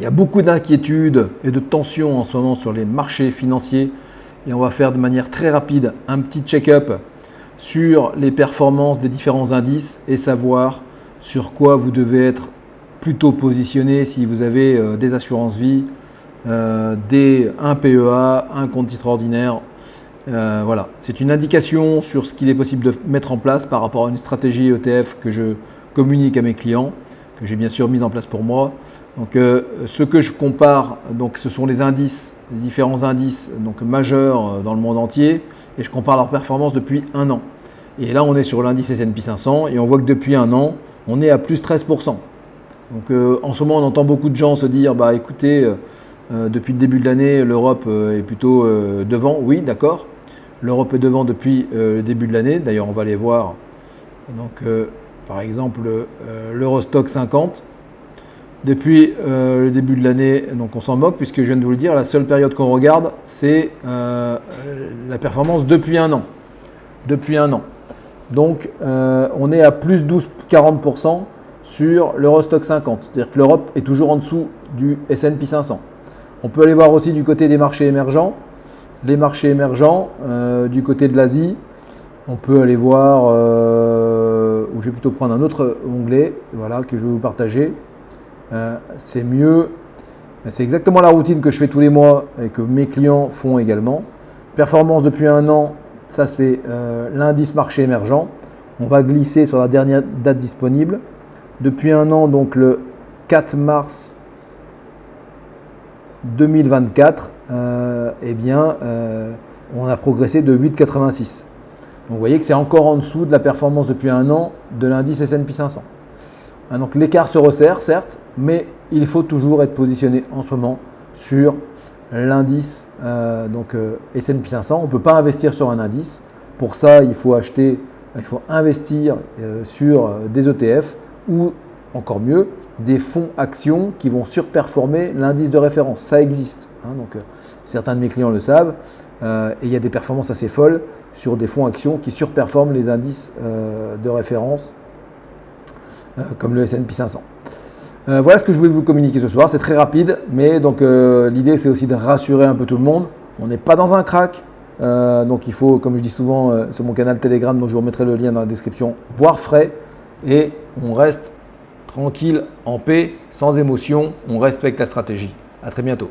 Il y a beaucoup d'inquiétudes et de tensions en ce moment sur les marchés financiers et on va faire de manière très rapide un petit check-up sur les performances des différents indices et savoir sur quoi vous devez être plutôt positionné si vous avez des assurances vie, un PEA, un compte titre ordinaire. Voilà, c'est une indication sur ce qu'il est possible de mettre en place par rapport à une stratégie ETF que je communique à mes clients, que j'ai bien sûr mise en place pour moi. Donc, ce que je compare, donc, ce sont les indices, les différents indices donc, majeurs dans le monde entier, et je compare leur performance depuis un an. Et là, on est sur l'indice S&P 500 et on voit que depuis un an, on est à plus 13%. Donc, en ce moment, on entend beaucoup de gens se dire, bah écoutez, depuis le début de l'année, l'Europe est plutôt devant. Oui, d'accord. L'Europe est devant depuis le début de l'année. D'ailleurs, on va les voir. Donc, par exemple, l'Eurostock 50. Depuis le début de l'année, donc on s'en moque puisque je viens de vous le dire, la seule période qu'on regarde, c'est la performance depuis un an. Depuis un an. Donc, on est à plus 12,40% sur l'Eurostock 50. C'est-à-dire que l'Europe est toujours en dessous du S&P 500. On peut aller voir aussi du côté des marchés émergents. Les marchés émergents, du côté de l'Asie, on peut aller voir, ou je vais plutôt prendre un autre onglet voilà, que je vais vous partager. C'est mieux. C'est exactement la routine que je fais tous les mois et que mes clients font également. Performance depuis un an, ça c'est l'indice marché émergent. On va glisser sur la dernière date disponible. Depuis un an, donc le 4 mars 2024, on a progressé de 8,86. Donc vous voyez que c'est encore en dessous de la performance depuis un an de l'indice S&P 500. Donc l'écart se resserre, certes, mais il faut toujours être positionné en ce moment sur l'indice S&P 500. On ne peut pas investir sur un indice. Pour ça, il faut investir sur des ETF ou encore mieux, des fonds actions qui vont surperformer l'indice de référence. Ça existe. Certains de mes clients le savent. Et il y a des performances assez folles sur des fonds actions qui surperforment les indices de référence comme le S&P 500. Voilà ce que je voulais vous communiquer ce soir. C'est très rapide, mais donc l'idée c'est aussi de rassurer un peu tout le monde. On n'est pas dans un crack. Donc il faut, comme je dis souvent sur mon canal Telegram, dont je vous remettrai le lien dans la description, boire frais et on reste tranquille, en paix, sans émotion. On respecte la stratégie. À très bientôt.